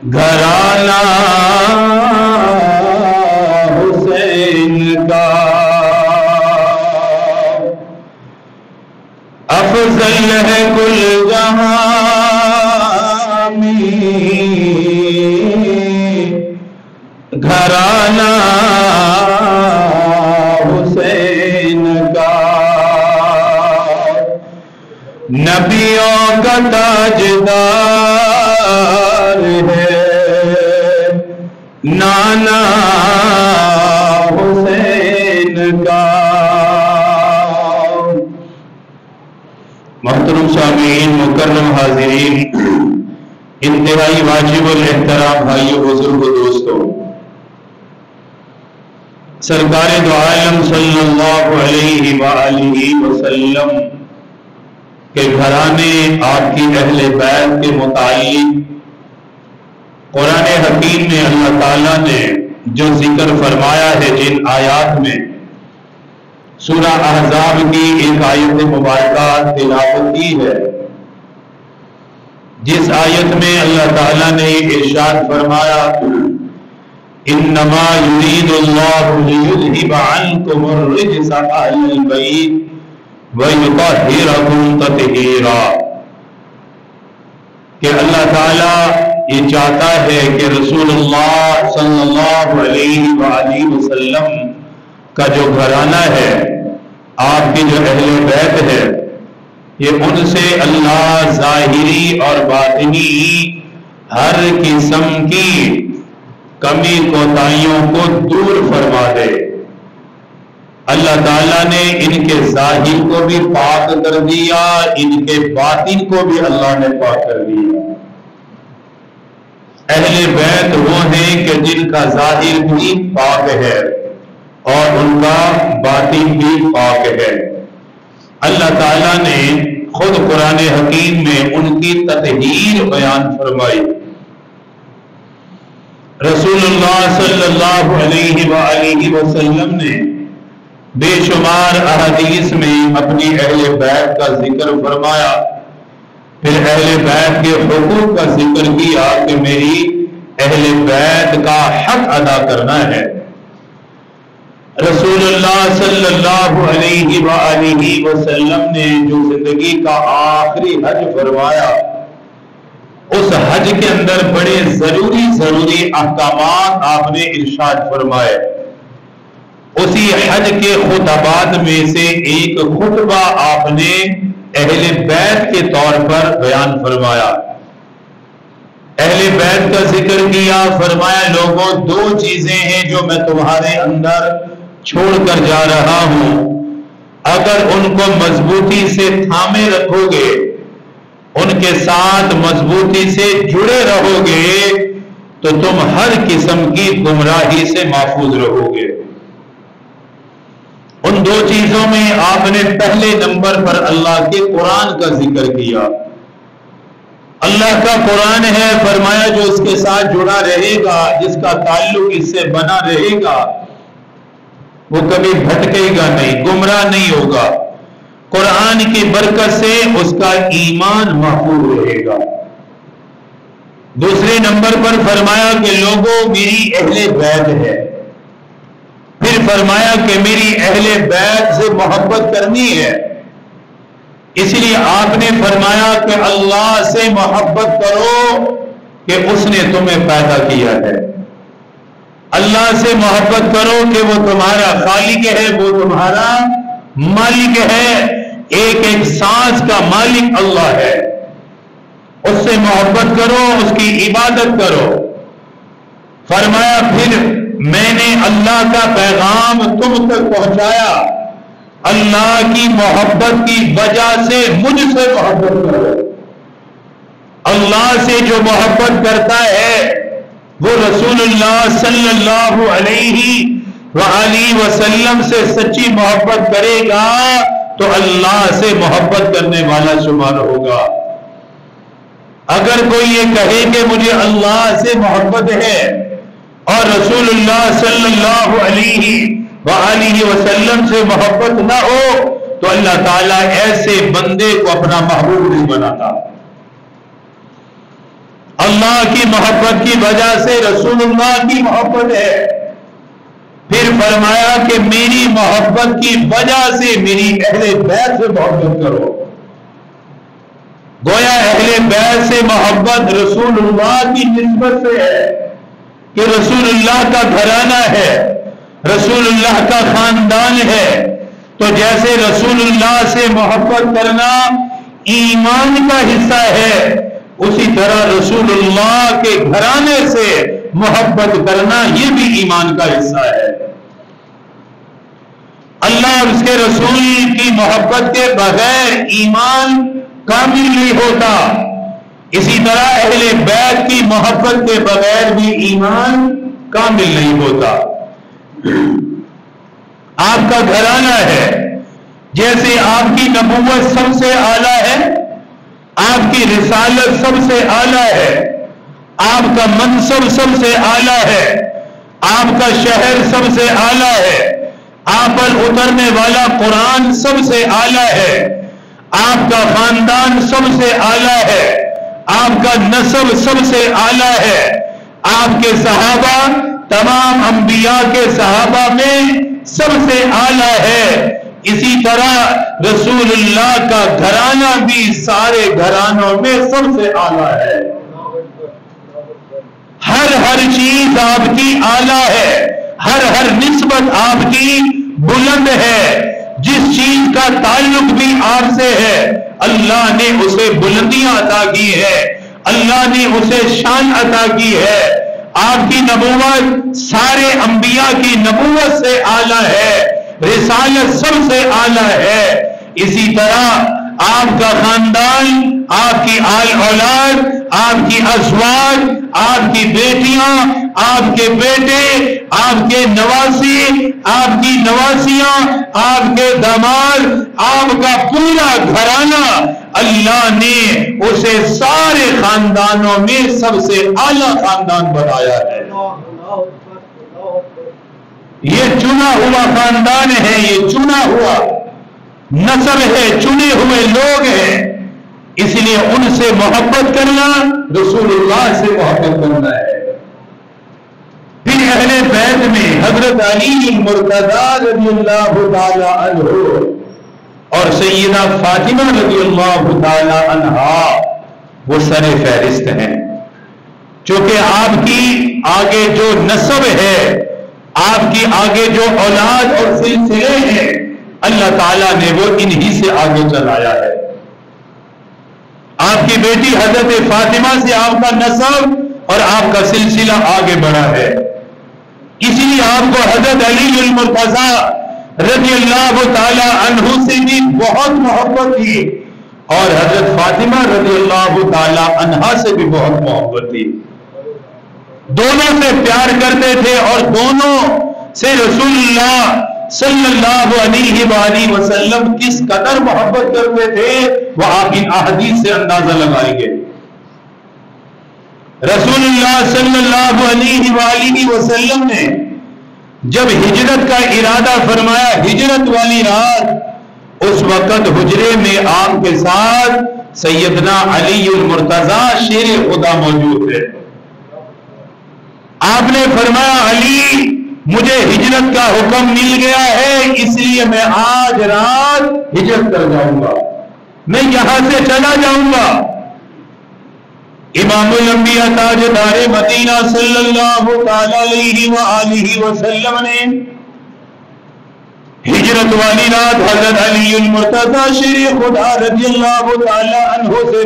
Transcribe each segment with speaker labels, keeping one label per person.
Speaker 1: گھرانہ حسین کا افضل ہے کل جہاں میں گھرانہ حسین کا نبیوں کا تاجدار ہے نانا حسین کا۔ محترم سامعین، مکرم حاضرین، انتہائی واجب الاحترام بھائیوں، بزرگ و دوستوں، سرکار دو عالم صلی اللہ علیہ وآلہ وسلم کے گھرانے، آپ کی اہل بیت کے متعلق قرآن حکیم میں اللہ تعالیٰ نے جو ذکر فرمایا ہے جن آیات میں، سورہ احزاب کی ایک آیت مبارکہ تلاوت کی ہے، جس آیت میں اللہ تعالیٰ نے ارشاد فرمایا انما یرید اللہ لیذھب عنکم الرجس اہل البیت وَيُطَهِّرَكُمْ تَطْهِيرًا، کہ اللہ تعالیٰ یہ چاہتا ہے کہ رسول اللہ صلی اللہ علیہ وآلہ وسلم کا جو گھرانہ ہے، آپ کی جو اہل بیت ہے، یہ ان سے اللہ ظاہری اور باطنی ہر قسم کی کمی کوتاہیوں کو دور فرما دے۔ اللہ تعالیٰ نے ان کے ظاہر کو بھی پاک کر دیا، ان کے باطن کو بھی اللہ نے پاک کر دیا۔ اہل بیت وہ ہیں کہ جن کا ظاہر بھی پاک ہے اور ان کا باطن بھی پاک ہے۔ اللہ تعالیٰ نے خود قرآن حکیم میں ان کی تطہیر بیان فرمائی۔ رسول اللہ صلی اللہ علیہ وآلہ وسلم نے بے شمار احادیث میں اپنی اہل بیت کا ذکر فرمایا، پھر اہل بیت کے حقوق کا ذکر کیا کہ میری اہل بیت کا حق ادا کرنا ہے۔ رسول اللہ صلی اللہ علیہ وآلہ وسلم نے جو زندگی کا آخری حج فرمایا، اس حج کے اندر بڑے ضروری احکامات آپ نے ارشاد فرمائے۔ اسی حج کے خطبات میں سے ایک خطبہ آپ نے اہل بیت کے طور پر بیان فرمایا۔ اہل بیت کا ذکر کیا، فرمایا لوگوں دو چیزیں ہیں جو میں تمہارے اندر چھوڑ کر جا رہا ہوں، اگر ان کو مضبوطی سے تھامے رکھو گے، ان کے ساتھ مضبوطی سے جڑے رہو گے تو تم ہر قسم کی گمراہی سے محفوظ رہو گے۔ ان دو چیزوں میں آپ نے پہلے نمبر پر اللہ کے قرآن کا ذکر کیا۔ اللہ کا قرآن ہے، فرمایا جو اس کے ساتھ جڑا رہے گا، جس کا تعلق اس سے بنا رہے گا، وہ کبھی بھٹکے گا نہیں، گمراہ نہیں ہوگا۔ قرآن کی برکت سے اس کا ایمان محفوظ رہے گا۔ دوسرے نمبر پر فرمایا کہ لوگوں میری اہل بیت ہے، پھر فرمایا کہ میری اہل بیت سے محبت کرنی ہے، اس لیے آپ نے فرمایا کہ اللہ سے محبت کرو کہ اس نے تمہیں پیدا کیا ہے، اللہ سے محبت کرو کہ وہ تمہارا خالق ہے، وہ تمہارا مالک ہے، ایک ایک سانس کا مالک اللہ ہے، اس سے محبت کرو، اس کی عبادت کرو۔ فرمایا پھر میں نے اللہ کا پیغام تم تک پہنچایا، اللہ کی محبت کی وجہ سے مجھ سے محبت کرو۔ اللہ سے جو محبت کرتا ہے وہ رسول اللہ صلی اللہ علیہ وآلہ وسلم سے سچی محبت کرے گا تو اللہ سے محبت کرنے والا شمار ہوگا۔ اگر کوئی یہ کہے کہ مجھے اللہ سے محبت ہے اور رسول اللہ صلی اللہ علیہ وآلہ وسلم سے محبت نہ ہو تو اللہ تعالیٰ ایسے بندے کو اپنا محبوب نہیں بناتا۔ اللہ کی محبت کی وجہ سے رسول اللہ کی محبت ہے. پھر فرمایا کہ میری محبت کی وجہ سے میری اہل بیت سے محبت کرو. گویا اہل بیت سے محبت رسول اللہ کی نسبت سے ہے کہ رسول اللہ کا گھرانہ ہے, رسول اللہ کا خاندان ہے. تو جیسے رسول اللہ سے محبت کرنا ایمان کا حصہ ہے, اسی طرح رسول اللہ کے گھرانے سے محبت کرنا یہ بھی ایمان کا حصہ ہے. اللہ اور اس کے رسول کی محبت کے بغیر ایمان کامل نہیں ہوتا. اسی طرح اہل بیت کی محبت کے بغیر بھی ایمان کامل نہیں ہوتا. آپ کا گھرانہ ہے, جیسے آپ کی نبوت سب سے اعلیٰ ہے, آپ کی رسالت سب سے اعلیٰ ہے, آپ کا منصب سب سے اعلیٰ ہے, آپ کا شہر سب سے اعلیٰ ہے, آپ پر اترنے والا قرآن سب سے اعلیٰ ہے, آپ کا خاندان سب سے اعلیٰ ہے, آپ کا نسب سب سے اعلیٰ ہے, آپ کے صحابہ تمام انبیاء کے صحابہ میں سب سے اعلیٰ ہے. اسی طرح رسول اللہ کا گھرانہ بھی سارے گھرانوں میں سب سے اعلیٰ ہے. ہر چیز آپ کی اعلیٰ ہے, ہر نسبت آپ کی بلند ہے. جس چیز کا تعلق بھی آپ سے ہے اللہ نے اسے بلندیاں عطا کی ہے, اللہ نے اسے شان عطا کی ہے. آپ کی نبوت سارے انبیاء کی نبوت سے اعلیٰ ہے, رسالت سب سے اعلیٰ ہے. اسی طرح آپ کا خاندان, آپ کی آل اولاد, آپ کی ازواج, آپ کی بیٹیاں, آپ کے بیٹے, آپ کے نواسی, آپ کی نواسیاں, آپ کے داماد, آپ کا پورا گھرانہ اللہ نے اسے سارے خاندانوں میں سب سے اعلیٰ خاندان بنایا ہے. یہ چنا ہوا خاندان ہے, یہ چنا ہوا نسل ہے, چنے ہوئے لوگ ہیں. اس لیے ان سے محبت کرنا رسول اللہ سے محبت کرنا ہے. پھر اہل بیت میں حضرت علی المرتضی رضی اللہ تعالی عنہ اور سیدہ فاطمہ رضی اللہ تعالی عنہا وہ سر فہرست ہیں. چونکہ آپ کی آگے جو نسب ہے, آپ کی آگے جو اولاد اور سلسلے ہیں, اللہ تعالیٰ نے وہ انہی سے آگے چلایا ہے. آپ کی بیٹی حضرت فاطمہ سے آپ کا نسب اور آپ کا سلسلہ آگے بڑھا ہے. اس لیے آپ کو حضرت علی المرتضی رضی اللہ تعالی عنہ سے بھی بہت محبت تھی اور حضرت فاطمہ رضی اللہ تعالی عنہا سے بھی بہت محبت تھی. دونوں سے پیار کرتے تھے اور دونوں سے رسول اللہ صلی اللہ علیہ وآلہ وسلم کس قدر محبت کرتے تھے وہ آپ ان احادیث سے اندازہ لگائیں گے. رسول اللہ صلی اللہ علیہ وآلہ وسلم نے جب ہجرت کا ارادہ فرمایا, ہجرت والی رات, اس وقت حجرے میں آپ کے ساتھ سیدنا علی المرتضی شیر خدا موجود تھے. آپ نے فرمایا علی مجھے ہجرت کا حکم مل گیا ہے, اس لیے میں آج رات ہجرت کر جاؤں گا, میں یہاں سے چلا جاؤں گا. امام الانبیاء تاجدار مدینہ صلی اللہ تعالی علیہ وآلہ وسلم نے ہجرت والی رات حضرت علی المرتضی شیر خدا رضی اللہ تعالی عنہ سے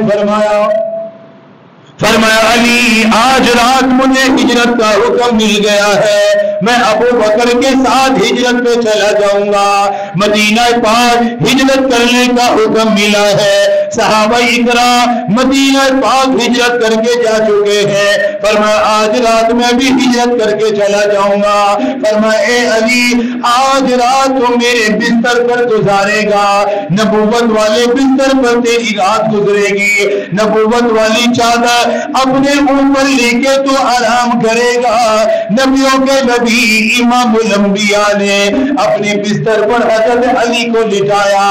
Speaker 1: فرمایا علی آج رات مجھے ہجرت کا حکم مل گیا ہے, میں ابو بکر کے ساتھ ہجرت پہ چلا جاؤں گا. مدینہ پاک ہجرت کرنے کا حکم ملا ہے, صحابہ اکرام مدینہ پاک ہجرت کر کے جا چکے ہیں. فرمایا آج رات میں بھی ہجرت کر کے چلا جاؤں گا. فرمایا اے علی آج رات تو میرے بستر پر گزارے گا, نبوت والے بستر پر تیری رات گزرے گی, نبوت والی چادر اپنے اوپر لے کے تو آرام کرے گا. نبیوں کے نبی امام الانبیاء نے اپنے بستر پر حضرت علی کو لٹایا,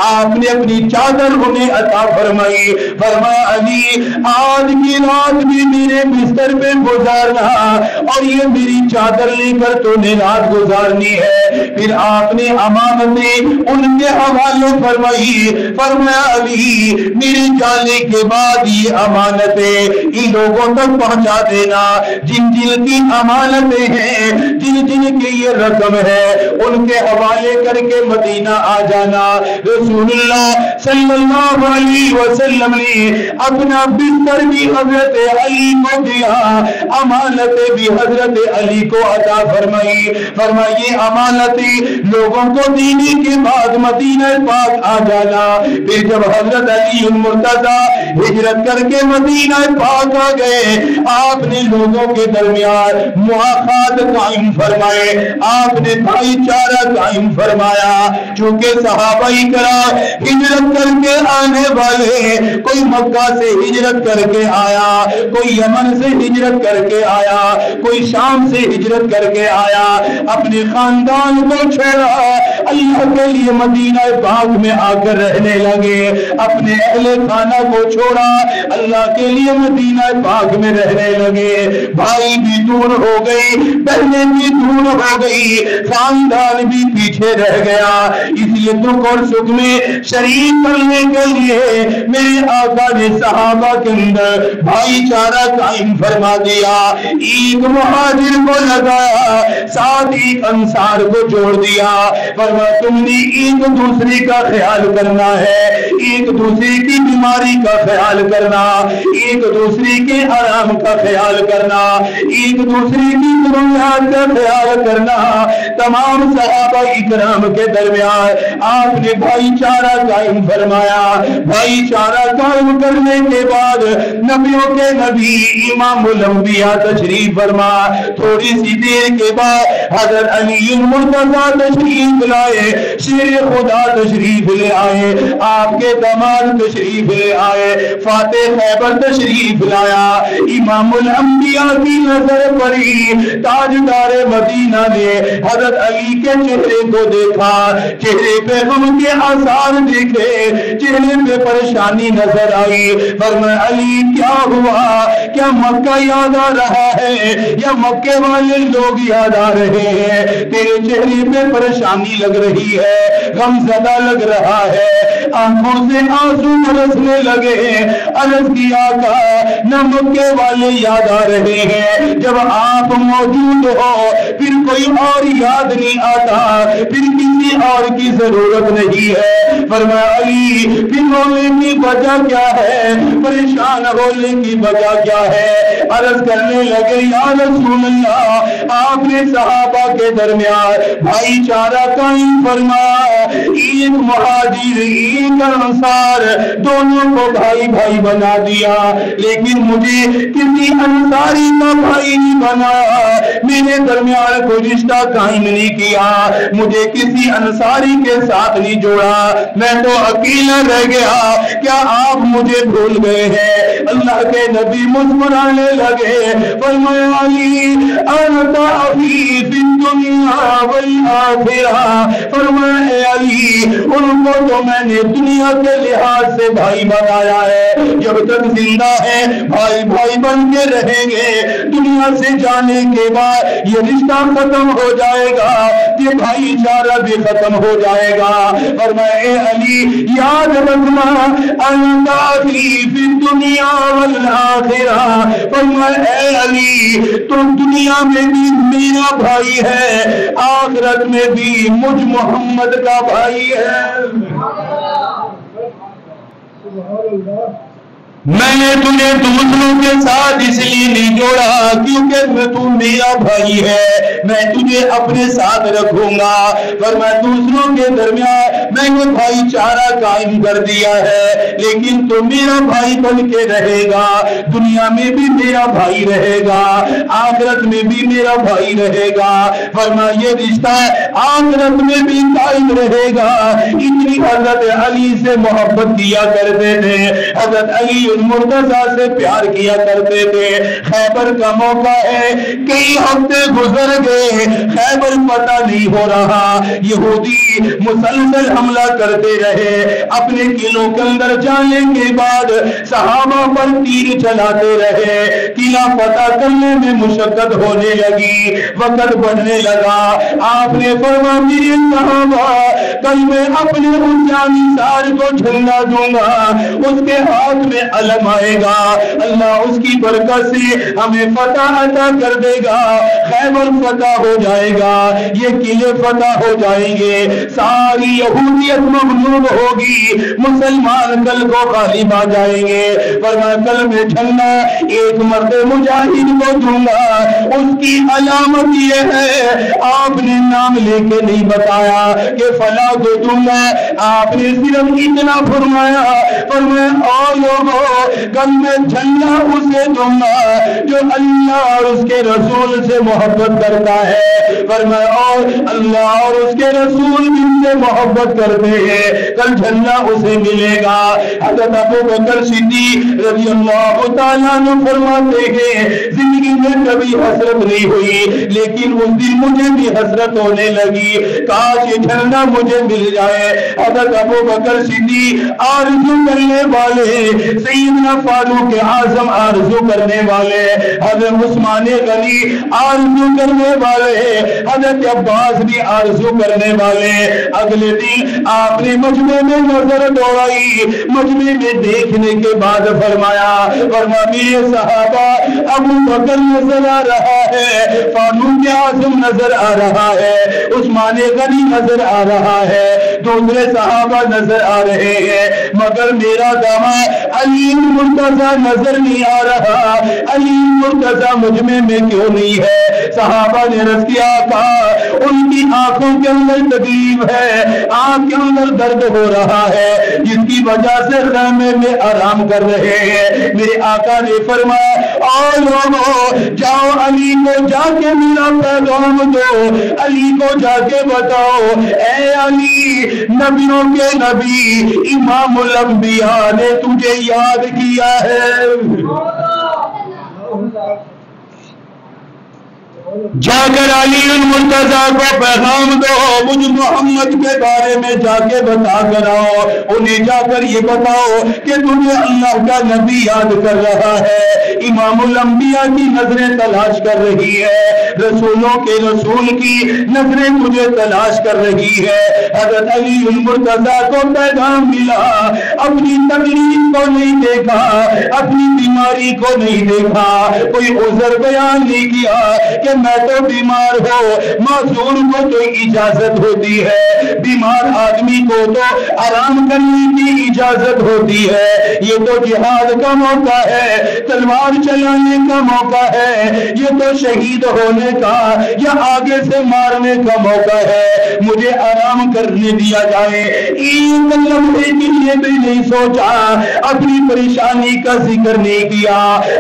Speaker 1: آپ نے اپنی چادر انہیں عطا فرمائی. فرمایا علی آج کی رات بھی میرے بستر پہ گزارنا اور یہ میری چادر لے کر تو نے رات گزارنی ہے. پھر آپ نے امانتیں ان کے حوالے فرمائی. فرمایا علی میرے جانے کے بعد یہ امانتیں ان لوگوں تک پہنچا دینا جن جن کی امانتیں ہیں, جن جن کے یہ رقم ہے, ان کے حوالے کر کے مدینہ آ جانا. رسول اللہ صلی اللہ علیہ وسلم نے اپنا بستر بھی حضرت علی کو دیا, امانتیں بھی حضرت علی کو عطا فرمائی. فرمائیے امانتیں لوگوں کو دینے کے بعد مدینہ پاک آ جانا. پھر جب حضرت علی المرتضی ہجرت کر کے مدینہ پاک آ گئے, آپ نے لوگوں کے درمیان مواخات قائم فرمائے, آپ نے بھائی چارہ قائم فرمایا. چونکہ صحابہ کرام ہجرت کر کے آنے والے, کوئی مکہ سے ہجرت کر کے آیا, کوئی یمن سے ہجرت کر کے آیا, کوئی شام سے ہجرت کر کے آیا, اپنے خاندان کو چھوڑا, اللہ کے لیے مدینہ پاک میں آ کر رہنے لگے. اپنے اہل خانہ کو چھوڑا, اللہ کے لیے مدینہ پاک میں رہنے لگے. بھائی بھی دور ہو گئی, بہنیں بھی دور ہو گئی, خاندان بھی پیچھے رہ گیا. اس لیے دکھ اور سکھ میں شریک کرنے کے لیے میرے آقا نے صحابہ کے اندر بھائی چارہ قائم فرما دیا. ایک مہاجر کو لگایا, ساتھ ایک انصار کو جوڑ دیا. فرمایا تم نے ایک دوسرے کا خیال کرنا ہے, ایک دوسرے کی بیماری کا خیال کرنا, ایک دوسرے کے آرام کا خیال کرنا, ایک دوسرے کی ضروریات کا خیال کرنا. تمام صحابہ اکرام کے درمیان آپ نے بھائی چارہ قائم فرمایا. بھائی چارہ قائم کرنے کے بعد نبیوں کے نبی امام الانبیاء تشریف فرما. تھوڑی سی دیر کے بعد حضرت علی المرتضی تشریف لائے, شیر خدا تشریف لے آئے, آپ کے داماد تشریف لے آئے, فاتح خیبر تشریف لایا. امام الانبیاء کی نظر پڑی, تاجدار مدینہ نے حضرت علی کے چہرے کو دیکھا, چہرے پہ غم کے آثار دیکھے, چہرے پہ پریشانی نظر آئی. فرمایا علی کیا ہوا, کیا مکہ یاد آ رہا ہے یا مکے والے لوگ یاد آ رہے ہیں؟ تیرے چہرے پہ پریشانی لگ رہی ہے, غم زدہ لگ رہا ہے, آنکھوں سے آنسو برسنے لگے. عرض کیا آقا نہ مکے والے یاد آ رہے ہیں, جب آپ موجود ہو پھر کوئی اور یاد نہیں آتا, پھر کسی اور کی ضرورت نہیں ہے. فرمایا علی پھر رونے کی وجہ کیا ہے, پریشان ہونے کی وجہ کیا ہے؟ عرض کرنے لگے یا رسول اللہ آپ نے صحابہ کے درمیان بھائی چارہ قائم فرمایا, ایک مہاجر ایک انصار دونوں کو بھائی بھائی بنا دیا, لیکن مجھے کسی انصاری کا بھائی نہیں بنایا, میرے درمیان کوئی رشتہ قائم نہیں کیا, مجھے کسی انصاری کے ساتھ نہیں جوڑا, میں تو اکیلا رہ گیا. کیا آپ مجھے بھول گئے ہیں؟ اللہ کے نبی مسکرانے لگے. فرمایا علی انت اخی فی الدنیا والآخرہ. فرمایا اے علی ان کو تو میں نے دنیا کے لحاظ سے بھائی بنایا ہے, جب تک زندہ ہے بھائی بھائی بن کے رہیں گے, دنیا سے جانے کے بعد یہ رشتہ ختم ہو جائے گا, یہ بھائی چارہ بھی ختم ہو جائے گا. فرمایا اے علی یاد رکھنا انت اخی فی الدنیا والآخرہ. فرمایا اے علی تو دنیا میں بھی میرا بھائی ہے, آخرت میں بھی مجھ محمد کا بھائی ہے. میں نے تجھے دوسروں کے ساتھ اس لیے نہیں جوڑا کیونکہ تو میرا بھائی ہے, میں تجھے اپنے ساتھ رکھوں گا. پر میں دوسروں کے درمیان میں نے بھائی چارہ قائم کر دیا ہے, لیکن تو میرا بھائی بن کے رہے گا, دنیا میں بھی میرا بھائی رہے گا, آخرت میں بھی میرا بھائی رہے گا. فرمایا یہ رشتہ آخرت میں بھی قائم رہے گا. اتنی حضرت علی سے محبت کیا کرتے تھے, حضرت علی المرتضی سے پیار کیا کرتے تھے. خیبر کا موقع ہے. کئی ہفتے گزر گئے، خیبر پتہ نہیں ہو رہا. یہودی مسلسل حملہ کرتے رہے. اپنے قلعوں کے اندر جانے کے بعد صحابہ پر تیر چلاتے رہے. قلعہ فتح کرنے میں مشقت ہونے لگی، وقت بڑھنے لگا. آپ نے فرمایا میرے صحابہ کل میں اپنے اس جانی سار کو جھنڈا دوں گا، اس کے ہاتھ میں علم آئے گا، اللہ اس کی برکت سے ہمیں فتح عطا کر دے گا. خیبر فتح ہو جائے گا، یہ قلعے فتح ہو جائیں گے، ساری یہودیت مغلوب ہوگی، مسلمان کل کو غالب آ جائیں گے. فرمایا کل میں جھنڈا ایک مرد مجاہد کو دوں گا، اس کی علامت یہ ہے آپ نے نام لے کے نہیں بتایا کہ فلاں کو دوں گا، آپ نے صرف اتنا فرمایا اور لوگوں کل میں جھنڈا اسے دوں گا جو اللہ اور اس کے رسول سے محبت کرتا ہے. فرمایا اور اللہ اور اس کے رسول جن سے محبت کرتے ہیں کل جھنڈا اسے ملے گا. حضرت ابو بکر صدیق رضی اللہ تعالیٰ عنہ فرماتے ہیں زندگی میں کبھی حسرت نہیں ہوئی، لیکن اس دن مجھے بھی حسرت ہونے لگی، کاش یہ جھنڈا مجھے مل جائے. حضرت ابو بکر صدیق آرزو کرنے والے، سیدنا فاروق اعظم آرزو کرنے والے، حضرت عثمان غنی آرزو کرنے والے، حضرت عباس بھی آرزو کرنے والے. اگلے دن آپ نے مجمع میں نظر دوڑائی، مجمع میں دیکھنے کے بعد فرمایا میرے صحابہ ابو بکر نظر آ رہا ہے، فاروق اعظم نظر آ رہا ہے، عثمان غنی نظر آ رہا ہے، دوسرے صحابہ نظر آ رہے ہیں، مگر میرا داماد علی مرتضی نظر نہیں آ رہا. علی مرتضی مجمع میں کیوں نہیں ہے؟ صحابہ نے رض کیا کہا ان کی آنکھوں کے اندر تکلیف ہے، آنکھ کے اندر درد ہو رہا ہے جس کی وجہ سے خیمے میں آرام کر رہے ہیں. میرے آقا نے فرمایا اور لوگوں جاؤ علی کو جا کے میرا پیغام دو، علی کو جا کے بتاؤ اے علی نبیوں کے نبی امام الانبیاء نے تجھے یاد کیا ہے. جا کر علی المرتضی کو پیغام دو، مجھ محمد کے بارے میں جا کے بتا کر آؤ، انہیں جا کر یہ بتاؤ کہ تمہیں اللہ کا نبی یاد کر رہا ہے، امام الانبیاء کی نظریں تلاش کر رہی ہے، رسولوں کے رسول کی نظریں تجھے تلاش کر رہی ہے. حضرت علی المرتضی کو پیغام ملا، اپنی تکلیف کو نہیں دیکھا، اپنی بیماری کو نہیں دیکھا، کوئی عذر بیان نہیں کیا کہ میں تو بیمار ہوں. معذور کو تو اجازت ہوتی ہے، بیمار آدمی کو تو آرام کرنے کی اجازت ہوتی ہے. یہ تو جہاد کا موقع ہے، تلوار چلانے کا موقع ہے، یہ تو شہید ہونے کا یا آگے سے مارنے کا موقع ہے، مجھے آرام کرنے دیا جائے. ایک لمحے کے لیے بھی نہیں سوچا، اپنی پریشانی کا ذکر نہیں کیا،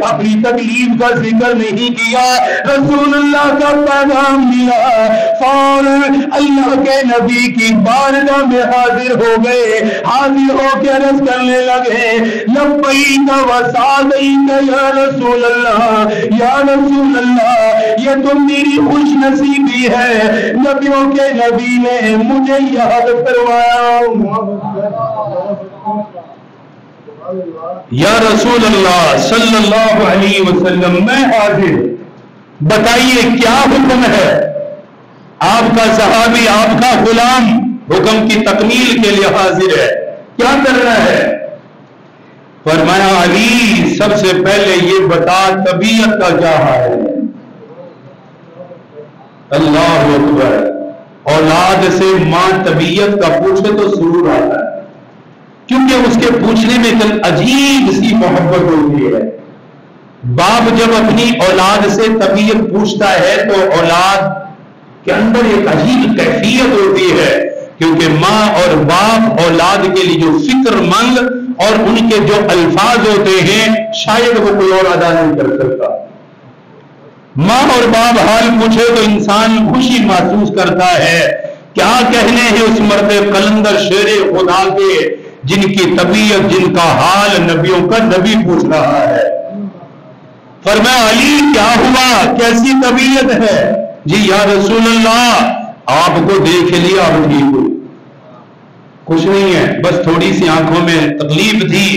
Speaker 1: اپنی تکلیف کا ذکر نہیں کیا. رسول اللہ کا پیغام ملا، فوراً اللہ کے نبی کی بارگاہ میں حاضر ہو گئے، حاضر ہو کے عرض کرنے لگے لبیک و سعدیک یا رسول اللہ، یا رسول اللہ یہ تو میری خوش نصیبی ہے، نبیوں کے نبی نے مجھے یاد کروایا. یا رسول اللہ صلی اللہ علیہ وسلم میں حاضر، بتائیے کیا حکم ہے؟ آپ کا صحابی، آپ کا غلام حکم کی تکمیل کے لیے حاضر ہے، کیا کرنا ہے؟ فرمایا علی سب سے پہلے یہ بتا طبیعت کا کیا حال ہے. اللہ اکبر. اولاد سے ماں طبیعت کا پوچھے تو سرور آتا ہے، کیونکہ اس کے پوچھنے میں ایک عجیب سی محبت ہوتی ہے. باپ جب اپنی اولاد سے طبیعت پوچھتا ہے تو اولاد کے اندر ایک عجیب کیفیت ہوتی ہے، کیونکہ ماں اور باپ اولاد کے لیے جو فکر مند اور ان کے جو الفاظ ہوتے ہیں شاید وہ کوئی اور ادا نہیں کر سکتا. ماں اور باپ حال پوچھے تو انسان خوشی محسوس کرتا ہے. کیا کہنے ہیں اس مرد قلندر شیر خدا کے جن کی طبیعت، جن کا حال نبیوں کا نبی پوچھ رہا ہے. فرمایا علی کیا ہوا، کیسی طبیعت ہے؟ جی یا رسول اللہ آپ کو دیکھ لیا اب ٹھیک ہو، کچھ نہیں ہے، بس تھوڑی سی آنکھوں میں تکلیف تھی،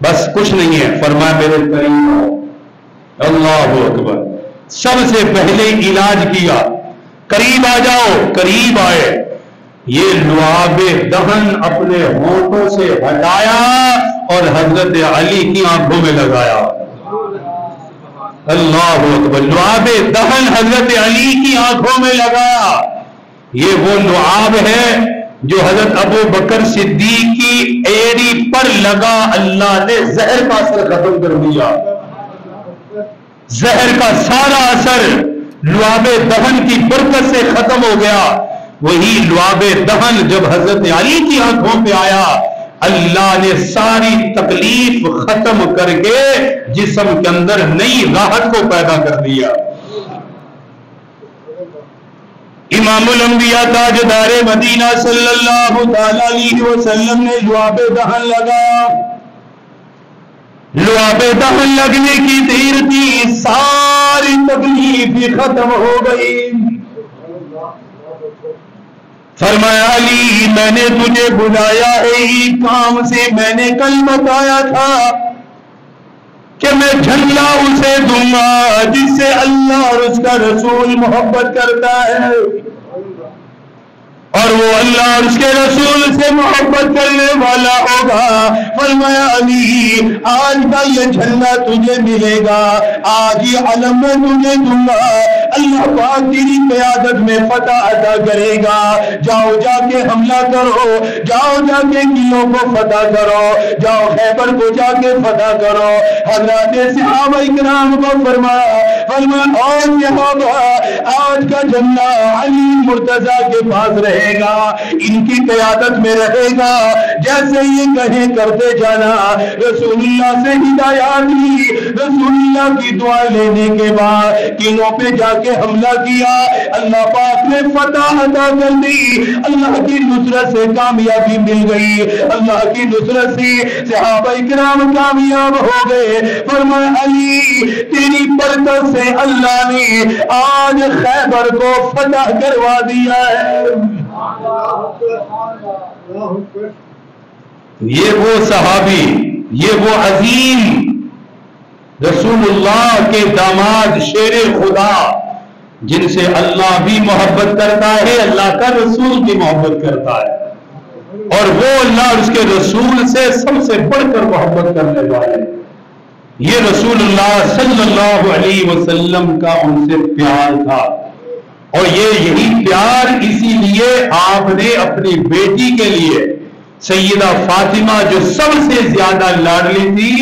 Speaker 1: بس کچھ نہیں ہے۔ فرمایا میرے قریب آؤ۔ اللہ اکبر، سب سے پہلے علاج کیا، قریب آ جاؤ۔ قریب آئے، یہ لعاب دہن اپنے ہونٹوں سے ہٹایا اور حضرت علی کی آنکھوں میں لگایا۔ اللہ اکبر، لعاب دہن حضرت علی کی آنکھوں میں لگایا۔ یہ وہ لعاب ہے جو حضرت ابو بکر صدیق کی ایڑی پر لگا، اللہ نے زہر کا اثر ختم کر دیا۔ زہر کا سارا اثر لعاب دہن کی برکت سے ختم ہو گیا۔ وہی لعاب دہن جب حضرت علی کی آنکھوں پہ آیا، اللہ نے ساری تکلیف ختم کر کے جسم کے اندر نئی راحت کو پیدا کر دیا۔ امام الانبیاء تاجدار مدینہ صلی اللہ تعالی علیہ وسلم نے لعاب دہن لگا۔ لعاب دہن لگنے کی دیر تھی، ساری تکلیف ختم ہو گئی۔ فرمایا علی میں نے تجھے بلایا ہے ہی کام سے، میں نے کل بتایا تھا کہ میں جھنڈا اسے دوں گا جس سے اللہ اور اس کا رسول محبت کرتا ہے، اور وہ اللہ اور اس کے رسول سے محبت کرنے والا ہوگا۔ فرمایا علی آج کا یہ جھنڈا تجھے ملے گا، آج یہ علم میں تجھے دوں گا، اللہ پاک تیری قیادت میں فتح عطا کرے گا۔ جاؤ جا کے حملہ کرو، جاؤ جا کے قلعوں کو فتح کرو، جاؤ خیبر کو جا کے فتح کرو۔ حضرات صحابہ کرام کو فرمایا اور صحابہ آج کا جھنڈا علی مرتضیٰ کے پاس رہے گا، ان کی قیادت میں رہے گا، جیسے یہ کہیں کرتے جانا۔ رسول اللہ سے ہدایات لی، رسول اللہ کی دعا لینے کے بعد قلعوں پہ جا کے حملہ کیا، اللہ پاک نے فتح عطا کر دی، اللہ کی نصرت سے کامیابی مل گئی، اللہ کی نصرت سے صحابہ کرام کامیاب ہو گئے۔ فرمایا علی تیری برکت سے اللہ نے آج خیبر کو فتح کروا دیا ہے۔ یہ وہ صحابی، یہ وہ عظیم رسول اللہ کے داماد شیر خدا جن سے اللہ بھی محبت کرتا ہے، اللہ کا رسول بھی محبت کرتا ہے، اور وہ اللہ اور اس کے رسول سے سب سے بڑھ کر محبت کرنے والے۔ یہ رسول اللہ صلی اللہ علیہ وسلم کا ان سے پیار تھا، اور یہی پیار اسی لیے آپ نے اپنی بیٹی کے لیے سیدہ فاطمہ جو سب سے زیادہ لاڈلی تھی،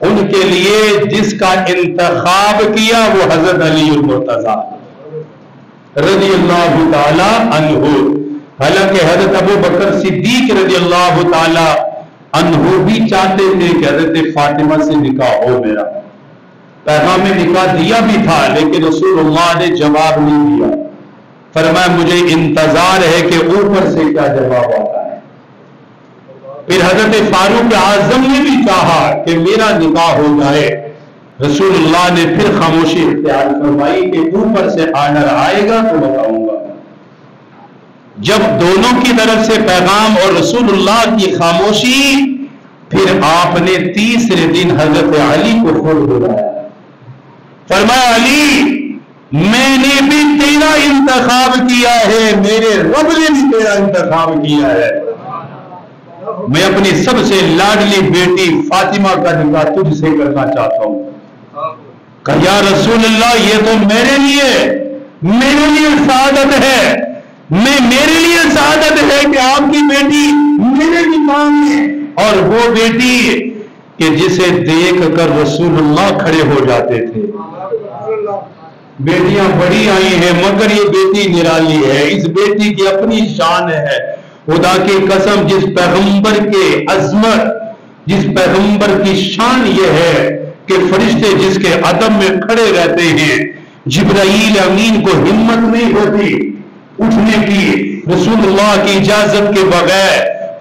Speaker 1: ان کے لیے جس کا انتخاب کیا وہ حضرت علی المرتضیٰ رضی اللہ تعالی عنہ۔ حالانکہ حضرت ابو بکر صدیق رضی اللہ تعالی عنہ بھی چاہتے تھے کہ حضرت فاطمہ سے نکاح ہو میرا، پیغام نکاح دیا بھی تھا، لیکن رسول اللہ نے جواب نہیں دیا۔ فرمایا مجھے انتظار ہے کہ اوپر سے کیا جواب آتا ہے۔ پھر حضرت فاروق اعظم نے بھی چاہا کہ میرا نکاح ہو جائے، رسول اللہ نے پھر خاموشی اختیار فرمائی کہ اوپر سے آرڈر آئے گا تو بتاؤں گا۔ جب دونوں کی طرف سے پیغام اور رسول اللہ کی خاموشی، پھر آپ نے تیسرے دن حضرت علی کو خود بلایا۔ فرمایا علی میں نے بھی تیرا انتخاب کیا ہے، میرے رب نے بھی تیرا انتخاب کیا ہے، میں اپنی سب سے لاڈلی بیٹی فاطمہ کا نکاح تجھ سے کرنا چاہتا ہوں۔ کہا یا رسول اللہ یہ تو میرے لیے سعادت ہے، میرے لیے سعادت ہے کہ آپ کی بیٹی میرے نکاح میں، اور وہ بیٹی کہ جسے دیکھ کر رسول اللہ کھڑے ہو جاتے تھے۔ بیٹیاں بڑی آئی ہیں مگر یہ بیٹی نرالی ہے، اس بیٹی کی اپنی شان ہے۔ خدا کی قسم جس پیغمبر کے عظمت، جس پیغمبر کی شان یہ ہے کہ فرشتے جس کے عدم میں کھڑے رہتے ہیں، جبرائیل امین کو ہمت نہیں ہوتی اٹھنے کی رسول اللہ کی اجازت کے بغیر،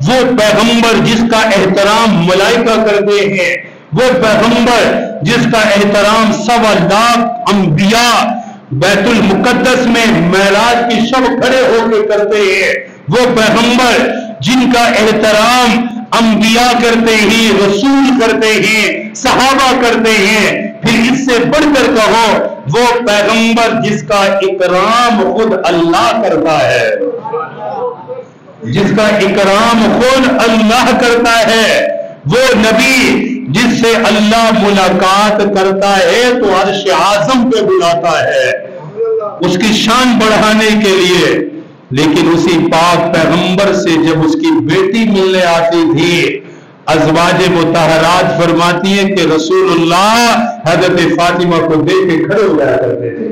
Speaker 1: وہ پیغمبر جس کا احترام ملائکہ کرتے ہیں، وہ پیغمبر جس کا احترام 1.25 لاکھ انبیاء بیت المقدس میں معراج کی شب کھڑے ہو کے کرتے ہیں، وہ پیغمبر جن کا احترام انبیاء کرتے ہیں، رسول کرتے ہیں، صحابہ کرتے ہیں، پھر اس سے بڑھ کر کہو وہ پیغمبر جس کا اکرام خود اللہ کرتا ہے، جس کا اکرام خود اللہ کرتا ہے، وہ نبی جس سے اللہ ملاقات کرتا ہے تو عرش اعظم پہ بلاتا ہے اس کی شان بڑھانے کے لیے، لیکن اسی پاک پیغمبر سے جب اس کی بیٹی ملنے آتی تھی، ازواج مطہرات فرماتی ہیں کہ رسول اللہ حضرت فاطمہ کو دیکھ کے کھڑے ہو جایا کرتے تھے،